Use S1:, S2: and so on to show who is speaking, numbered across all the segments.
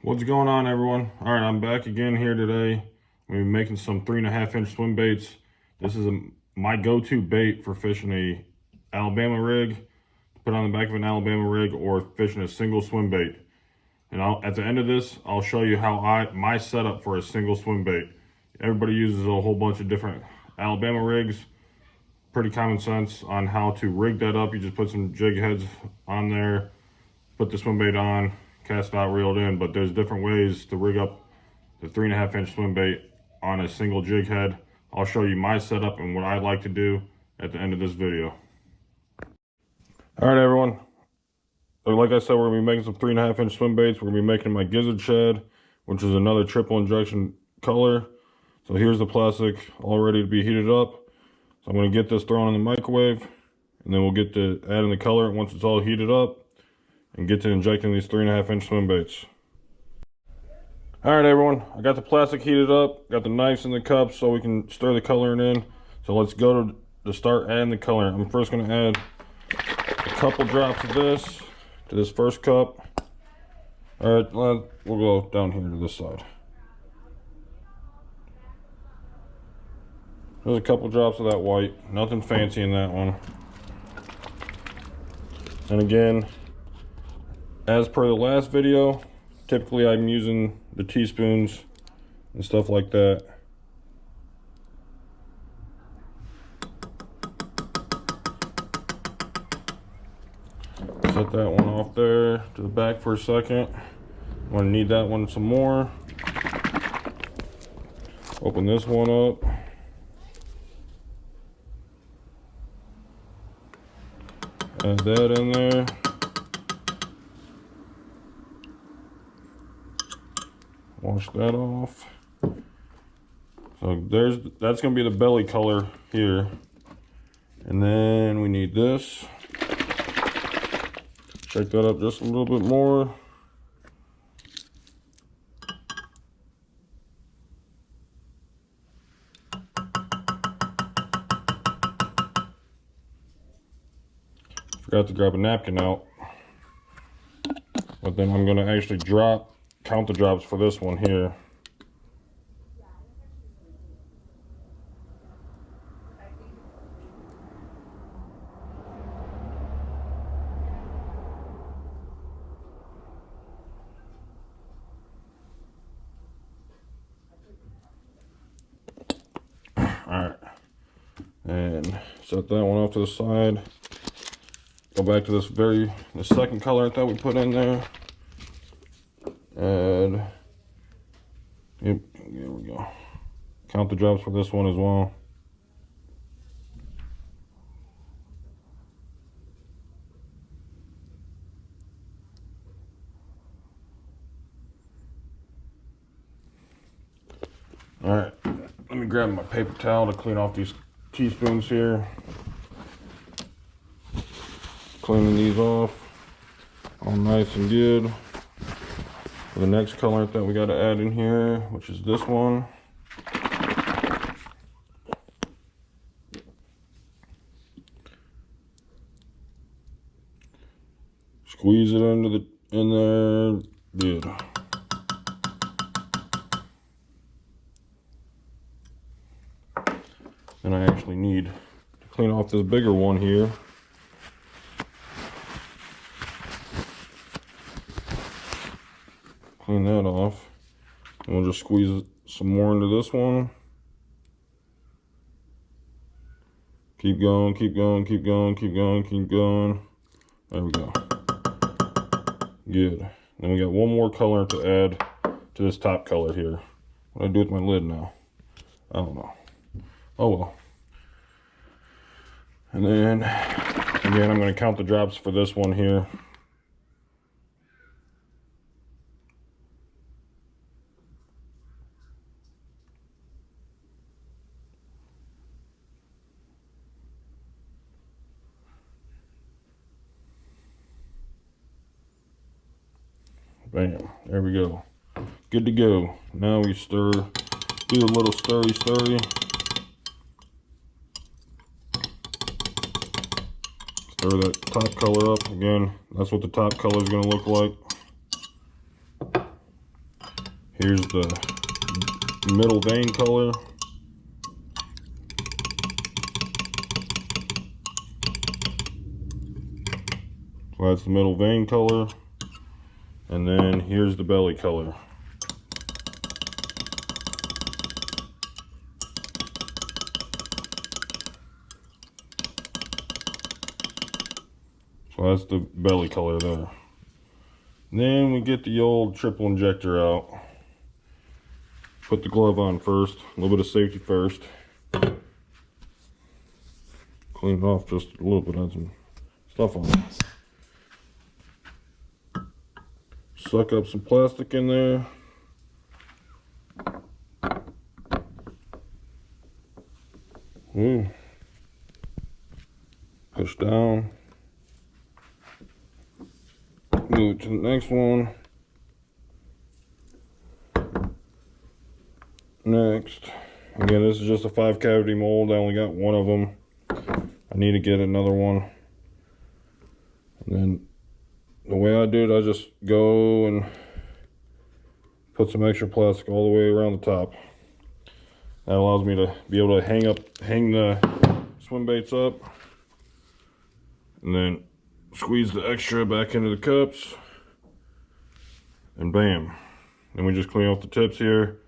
S1: What's going on, everyone? All right, I'm back again here today. We're making some 3.5-inch swim baits. This is my go-to bait for fishing a Alabama rig, put on the back of an Alabama rig, or fishing a single swim bait. And at the end of this, I'll show you how my setup for a single swim bait. Everybody uses a whole bunch of different Alabama rigs. Pretty common sense on how to rig that up. You just put some jig heads on there, put the swim bait on, cast out, reeled in. But there's different ways to rig up the 3.5-inch swim bait on a single jig head. I'll show you my setup and what I like to do at the end of this video. All right, everyone. So like I said, we're gonna be making some 3.5-inch swim baits. We're gonna be making my Gizzard Shad, which is another triple injection color. So here's the plastic all ready to be heated up. So I'm gonna get this thrown in the microwave, and then we'll get to adding the color once it's all heated up, and get to injecting these 3.5-inch swim baits. All right, everyone, I got the plastic heated up, got the knives in the cups so we can stir the coloring in. So let's go to start adding the color. I'm first gonna add a couple drops of this to this first cup. All right, we'll go down here to this side. There's a couple drops of that white, nothing fancy in that one. And again, as per the last video, typically I'm using the teaspoons and stuff like that. Set that one off there to the back for a second. I'm gonna need that one some more. Open this one up. Add that in there. Wash that off. So that's gonna be the belly color here. And then we need this. Shake that up just a little bit more. Forgot to grab a napkin out. But then I'm gonna actually count the drops for this one here. Alright, and set that one off to the side. Go back to the second color that we put in there. Add, yep, there we go. Count the drops for this one as well. All right, let me grab my paper towel to clean off these teaspoons here. Cleaning these off, all nice and good. For the next color that we got to add in here, which is this one. Squeeze it in there, good. And I actually need to clean off this bigger one here. Clean that off. And we'll just squeeze some more into this one. Keep going, keep going, keep going, keep going, keep going. There we go. Good. Then we got one more color to add to this top color here. What do I do with my lid now? I don't know. Oh well. And then, again, I'm going to count the drops for this one here. Bam, there we go. Good to go. Now we do a little stirry. Stir that top color up. Again, that's what the top color is going to look like. Here's the middle vein color. So that's the middle vein color. And then here's the belly color. So that's the belly color there. Then we get the old triple injector out. Put the glove on first, a little bit of safety first. Clean it off just a little bit, add some stuff on it. Suck up some plastic in there. Push down. Move to the next one. Next. Again, this is just a 5 cavity mold. I only got one of them. I need to get another one. And then the way I do it, I just go and put some extra plastic all the way around the top. That allows me to be able to hang the swim baits up, and then squeeze the extra back into the cups, and bam. Then we just clean off the tips here.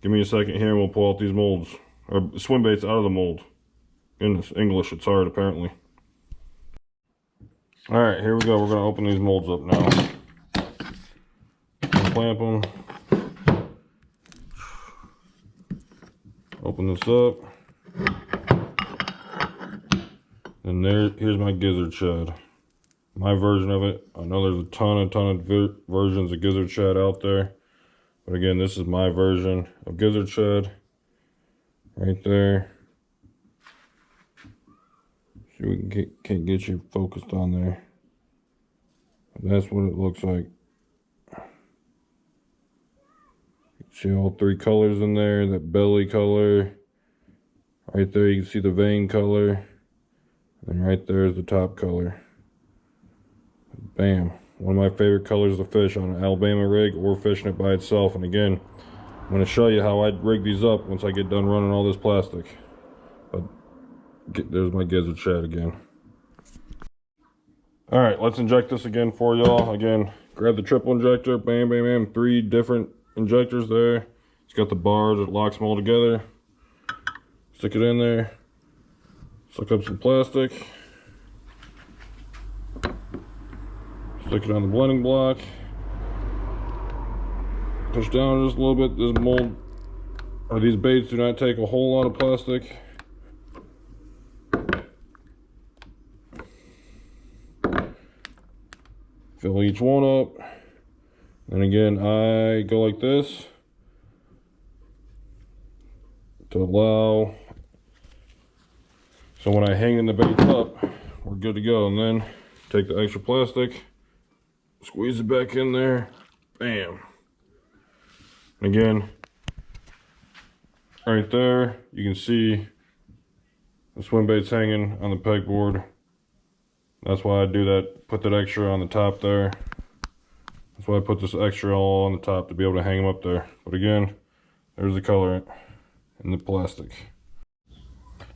S1: Give me a second here and we'll pull out these molds, or swim baits out of the mold. Goodness, English, it's hard apparently. All right, here we go. We're gonna open these molds up now. Clamp them. Open this up. And here's my Gizzard Shad. My version of it. I know there's a ton of versions of Gizzard Shad out there. But again, this is my version of Gizzard Shad. Right there. See, we can't get you focused on there. But that's what it looks like. See all 3 colors in there. That belly color. Right there you can see the vein color. And right there is the top color. Bam. One of my favorite colors to fish on an Alabama rig or fishing it by itself. And again, I'm going to show you how I rig these up once I get done running all this plastic. But there's my Gizzard Shad again. Alright, let's inject this again for y'all. Again, grab the triple injector. Bam, bam, bam. 3 different injectors there. It's got the bar that locks them all together. Stick it in there. Suck up some plastic. Stick it on the blending block. Push down just a little bit. This mold, or these baits, do not take a whole lot of plastic. Fill each one up. And again, I go like this to allow, so when I hang the baits up, we're good to go. And then take the extra plastic, squeeze it back in there, bam. And again, right there, you can see the swim baits hanging on the pegboard. That's why I do that, put that extra on the top there. That's why I put this extra all on the top, to be able to hang them up there. But again, there's the color in the plastic.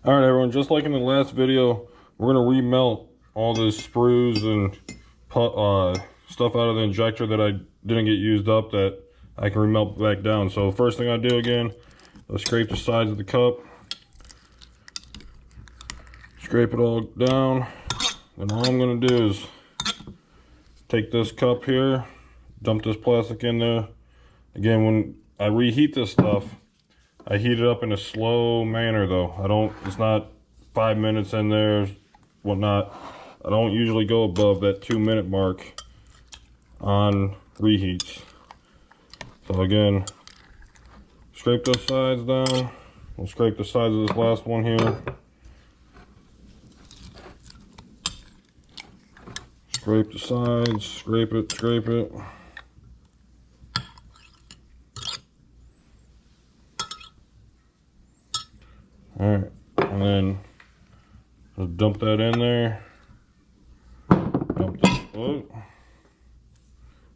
S1: All right, everyone, just like in the last video, we're gonna remelt all the sprues and stuff out of the injector that I didn't get used up, that I can remelt back down. So the first thing I do, again, I scrape the sides of the cup, scrape it all down. And all I'm gonna do is take this cup here, dump this plastic in there. Again, when I reheat this stuff, I heat it up in a slow manner though. It's not 5 minutes in there, whatnot. I don't usually go above that 2-minute mark on reheats. So again, scrape those sides down. We'll scrape the sides of this last one here. Scrape the sides, scrape it, scrape it. Alright, and then just dump that in there. Dump this,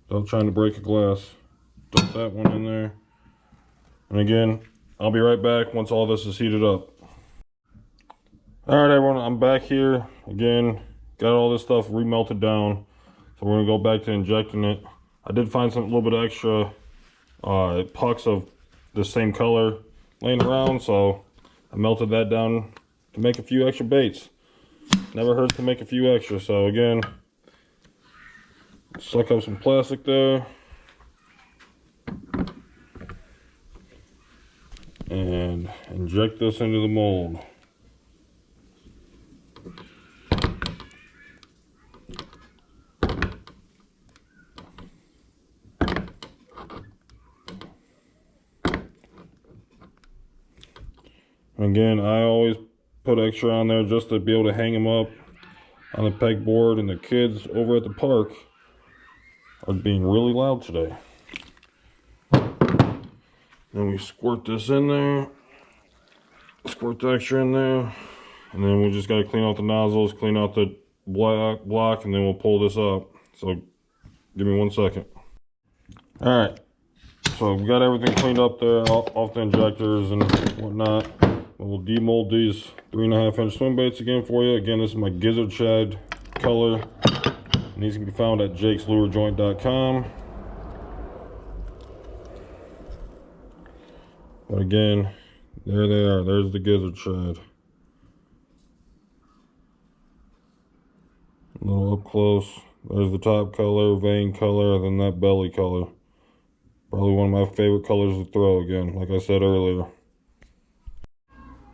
S1: without trying to break a glass. Dump that one in there. And again, I'll be right back once all this is heated up. All right, everyone, I'm back here again. Got all this stuff remelted down, so we're gonna go back to injecting it. I did find some little bit of extra pucks of the same color laying around, so I melted that down to make a few extra baits. Never hurts to make a few extra. So again, suck up some plastic there, and inject this into the mold. Again, I always put extra on there just to be able to hang them up on the pegboard, and the kids over at the park are being really loud today. Then we squirt this in there, squirt the extra in there, and then we just got to clean out the nozzles, clean out the block, and then we'll pull this up. So give me 1 second. All right, so we got everything cleaned up there, off the injectors and whatnot. We'll demold these 3.5 inch swim baits again for you. Again, this is my Gizzard Shad color, and these can be found at jakeslurejoint.com. But again, there they are. There's the Gizzard Shad. A little up close. There's the top color, vein color, then that belly color. Probably one of my favorite colors to throw again, like I said earlier.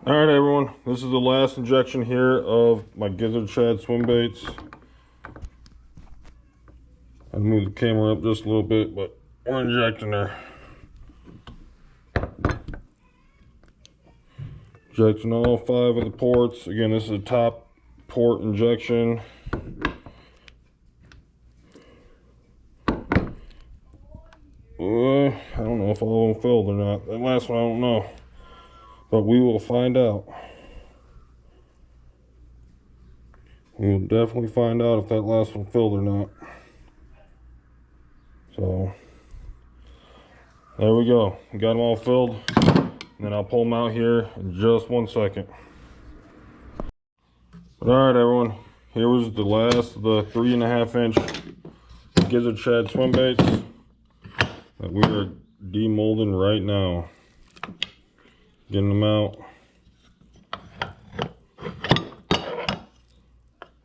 S1: All right, everyone, this is the last injection here of my Gizzard Shad swim baits. I'll move the camera up just a little bit, but we're injecting there. Injecting all 5 of the ports. Again, this is a top port injection. I don't know if all of them filled or not. That last one, I don't know. But we will find out. We will definitely find out if that last one filled or not. So, there we go. We got them all filled. And then I'll pull them out here in just 1 second. But alright, everyone. Here was the last of the 3.5 inch Gizzard Shad swim baits that we are demolding right now. Getting them out.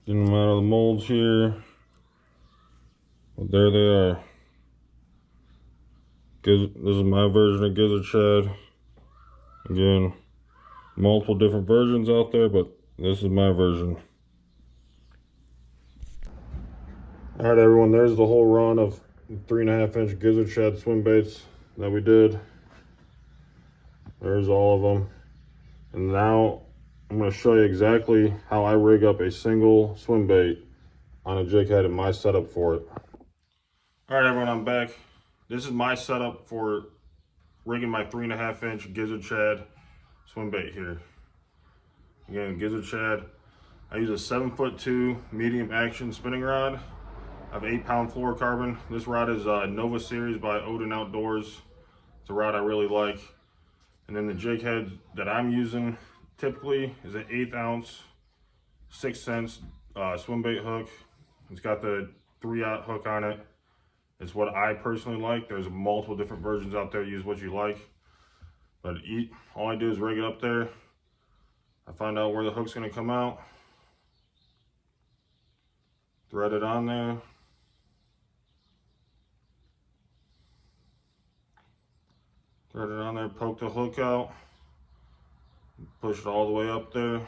S1: Getting them out of the molds here. But there they are. This is my version of Gizzard Shad. Again, multiple different versions out there, but this is my version. Alright, everyone, there's the whole run of 3.5 inch Gizzard Shad swim baits that we did. There's all of them. And now I'm going to show you exactly how I rig up a single swim bait on a jig head and my setup for it. All right, everyone, I'm back. This is my setup for rigging my 3.5 inch Gizzard Shad swim bait here. Again, Gizzard Shad. I use a 7'2" medium action spinning rod. I have 8-pound fluorocarbon. This rod is Nova Series by Odin Outdoors. It's a rod I really like. And then the jig head that I'm using typically is an 1/8 ounce, 6 cents swim bait hook. It's got the 3/0 hook on it. It's what I personally like. There's multiple different versions out there. Use what you like. But all I do is rig it up there. I find out where the hook's gonna come out. Thread it on there. Thread it on there, poke the hook out, push it all the way up there.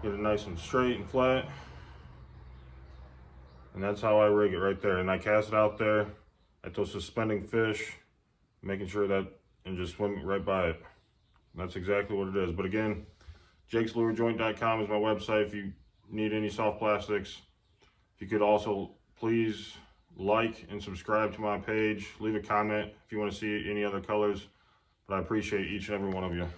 S1: Get it nice and straight and flat. And that's how I rig it right there. And I cast it out there at those suspending fish, making sure that, and just swim right by it. And that's exactly what it is. But again, jakeslurejoint.com is my website if you need any soft plastics. If you could also please like and subscribe to my page, leave a comment if you want to see any other colors, but I appreciate each and every one of you.